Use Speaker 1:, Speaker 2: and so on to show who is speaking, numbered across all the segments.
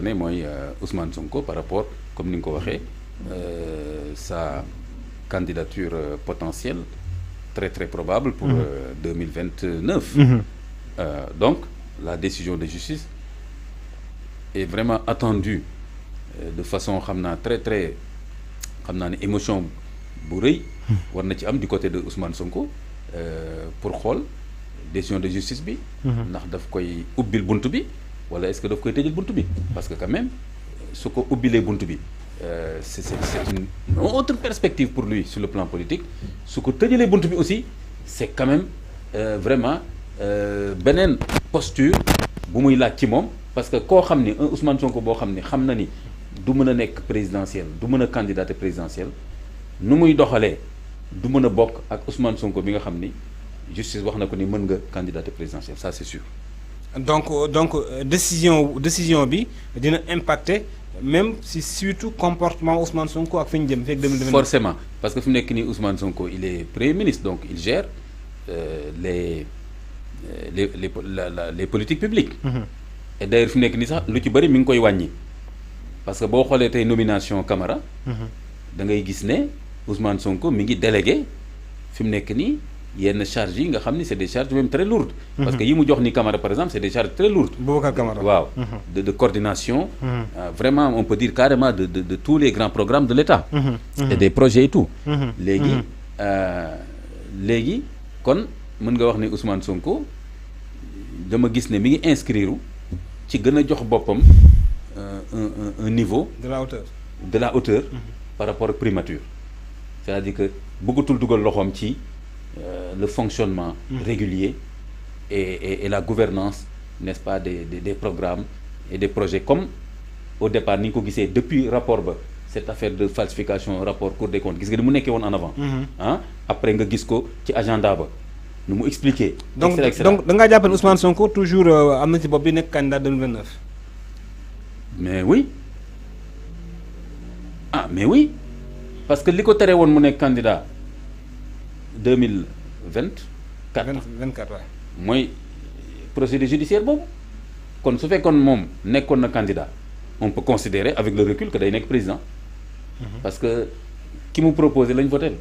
Speaker 1: ne mooy Ousmane Sonko par rapport comme ni nga ko waxee sa candidature potentielle très très probable pour 2029. Donc la décision de justice est vraiment attendue de façon xam naa très très xam naa ne émotion bu rëy war na ci am du côté de Ousmane Sonko pour xool décision de justice bi ndax daf koy ubbil bunt bi wala est-ce que daf koy tëjal bunt bi parce que quand même su ko ubbilee bunt bi c'est une autre perspective pour lui sur le plan politique su ko tëjalee bunt bi aussi c'est quand même vraiment beneen posture bu muy laaj ci moom parce que koo xam ni un Ousmane Sonko boo xam ni xam na ni du mën a nekk présidentiel du mën a candidater présidentiel nu muy doxalee du mën a bokk ak Ousmane Sonko bi nga xam ni justice wax na ko ni mën nga candidater présidentiel ça c'est sûr.
Speaker 2: donc décision bi dina impacter même si surtout comportement Ousmane Sonko ak fi ñu jëm fekk 2029.
Speaker 1: forcément parce que fi mu nekk nii Ousmane Sonko il est premier ministre donc il gère les politiques publiques. Et d'ailleurs fi mu nekk nii sax lu ci bëri mi ngi koy wàññi parce que boo xoolee tey nomination Camara. da ngay gis ne Ousmane Sonko mi ngi délégué fi mu nekk nii. yenn charges yi nga xam ni c'est des charges même très lourdes. parce que yi mu jox ni Camara par exemple c'est des charges très lourdes.
Speaker 2: Boubacar Camara
Speaker 1: waaw de coordination. Vraiment on peut dire carrément de tous les grands programmes de l'État. et des projets et tout. léegi kon mën nga wax ni Ousmane Sonko dama gis ne mi ngi inscrire ci gën a jox boppam un niveau.
Speaker 2: de la hauteur.
Speaker 1: de la hauteur. par rapport ak primature. c'est-à-dire que bëggatul dugal loxoom ci. Le fonctionnement régulier et la gouvernance n'est-ce pas des programmes et des projets comme au départ ni ñu ko gisee depuis rapport ba cette affaire de falsification rapport Cour des comptes gis nga ni mu nekkee woon en avant après nga gis ko ci agenda ba nu mu expliquer
Speaker 2: donc da ngaa jàpp ne Ousmane Sonko toujours am na ci bopp bi nekk candidat 2029
Speaker 1: mais oui mais oui parce que li ko teree woon mu nekk candidat 2024
Speaker 2: waaw
Speaker 1: mooy procédure judiciaire boobu kon su fekkoon moom nekkoon na candidat on peut considérer avec le recul que day nekk président parce que ki mu proposé lañ voté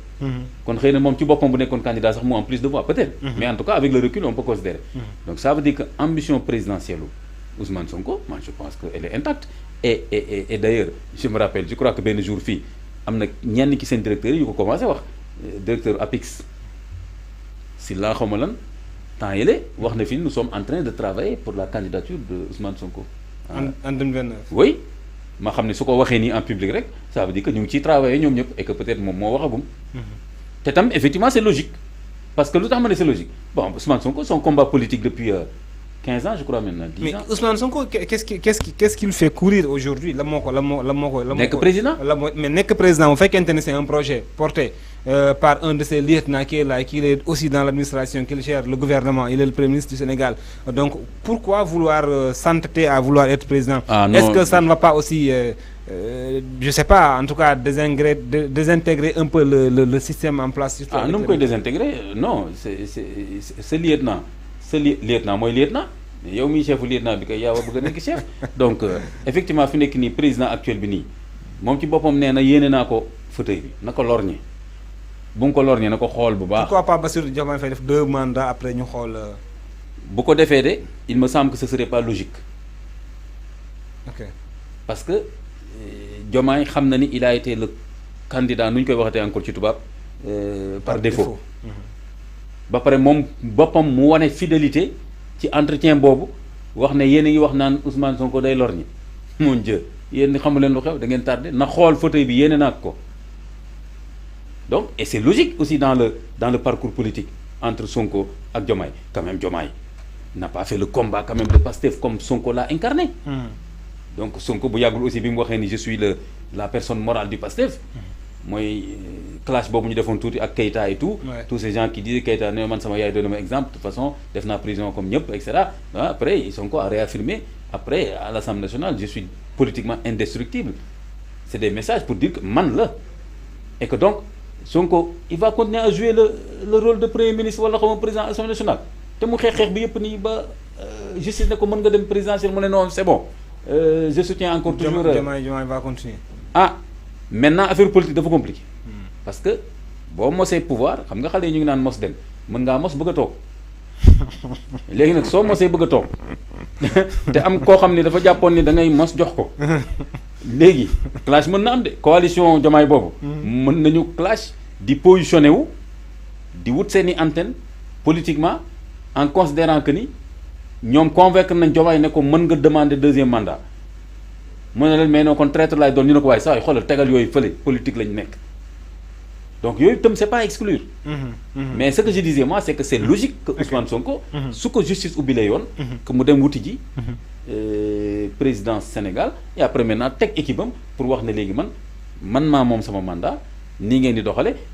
Speaker 1: kon xëy na moom ci boppam bu nekkoon candidat sax mu am plus de voix peut-être mais en tout cas avec le recul on peut considérer donc ça veut dire que ambition présidentielle Ousmane Sonko moi je pense que elle est intacte et d'ailleurs je me rappelle je crois que benn jour fii am na ñenn ki seen directeurs yi yu ko commencé wax directeur APIX si laa xawma lan temps yële wax na fi nous sommes en train de travailler pour la candidature de Ousmane Sonko.
Speaker 2: en 2029.
Speaker 1: oui ma xam ne su ko waxee nii en public rek ça veut dire que ñu ngi ciy travailler ñoom ñëpp et que peut-être moom moo waxagum. te tam effectivement c'est logique parce que lu tax ma ne c'est logique bon Ousmane Sonko son combat politique depuis 15 ans je crois maintenant 10 ans.
Speaker 2: mais Ousmane Sonko qu'est-ce qu'il fait courir aujourd'hui la moo ko.
Speaker 1: nekk président
Speaker 2: mais nekk président bu fekkente ne c'est un projet porté par un de ses lieutenants qui est là qui est aussi dans l'administration qui gère le gouvernement il est le premier ministre du Sénégal donc pourquoi vouloir s'entêter à vouloir être président. Est-ce que ça ne va pas aussi je sais pas en tout cas désintégrer un peu le système en place.
Speaker 1: nu mu koy désintégrer non c'est lieutenant. lieutenant mooy lieutenant yow miy chefu lieutenant bi kay yaa wa bëgg a nekk chef donc effectivement fi nekk nii président actuel bi nii moom ci boppam nee na yéene naa ko fauteuil bi na ko lorñe bu mu ko lorñe na ko xool bu baax.
Speaker 2: pourquoi pas Bassirou Diomaye Faye def 2 mandats après ñu xool.
Speaker 1: bu ko defee de il me semble que ce serait pas logique.
Speaker 2: ok
Speaker 1: parce que Diomaye xam na ni il a été le candidat nu ñu koy waxatee encore ci tubaab par défaut. ba pare moom boppam mu wane fidélité ci entretien boobu wax ne yéen a ngi wax naan Ousmane Sonko day lor ñi mon Dieu yéen xamu leen lu xew da ngeen tardé na xool fauteuil bi yéene naa ko donc et c'est logique aussi dans le parcours politique entre Sonko ak Diomaye quand même Diomaye n'a pas fait le combat quand même de Pastef comme Sonko l'a incarné. donc Sonko bu yàggul aussi bi mu waxee ni je suis la personne morale du Pastef. mooy clash boobu ñu defoon tuuti ak Keïta et tout. tous ces gens qui disent Keïta ne man sama yaay doon na ma exemple de toute façon def naa prison comme ñëpp et cetera après Sonko a réaffirmé après à l'Assemblée nationale je suis politiquement indestructible c'est des messages pour dire que man la et que donc Sonko il va continuer à jouer le rôle de premier ministre wala xaw ma président de l'Assemblée nationale te mu xeex bi yëpp nii ba justice ne ko mën nga dem présidentielle mu ne non c'est bon je soutiens encore toujours.
Speaker 2: Diomaye va continuer.
Speaker 1: Ah maintenant affaire politique dafa compliqué. Parce que boo mosee pouvoir xam nga xale yi ñu ngi naan mos dem mën ngaa mos bëgg a toog léegi nag soo mosee bëgg a toog te am koo xam ni dafa jàppoon ni da ngay mos jox ko léegi clash mën na am de coalition Diomaye boobu. mën nañu clash di positionné wu di wut seeni antenne politiquement en considérant que ni ñoom convaincre nañ Diomaye ne ko mën nga demander deuxième mandat mu ne leen mais non kon traître laay doon ñu ne ko waaye saa yu xoolal tegal yooyu fële politique lañ nekk. Donc, c'est pas à exclure. Mais ce que je disais, moi, c'est que c'est logique que Ousmane Sonko, sous que justice oublie que Moudem Woutidji, président Sénégal, et après maintenant, tech équipe pour voir les man mon mandat, ni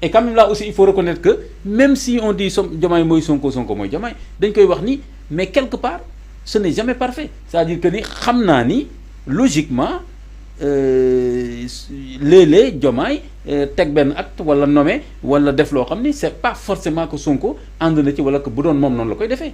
Speaker 1: et quand même là aussi, il faut reconnaître que même si on dit Diomaye Moy Sonko, Sonko Moy Diomaye, mais quelque part, ce n'est jamais parfait. C'est-à-dire que ni, logiquement, léeg-léeg Diomaye teg benn acte wala nommé wala def loo xam ni c'est pas forcément que Sonko ànd na ci wala que bu doon moom noonu la koy defee.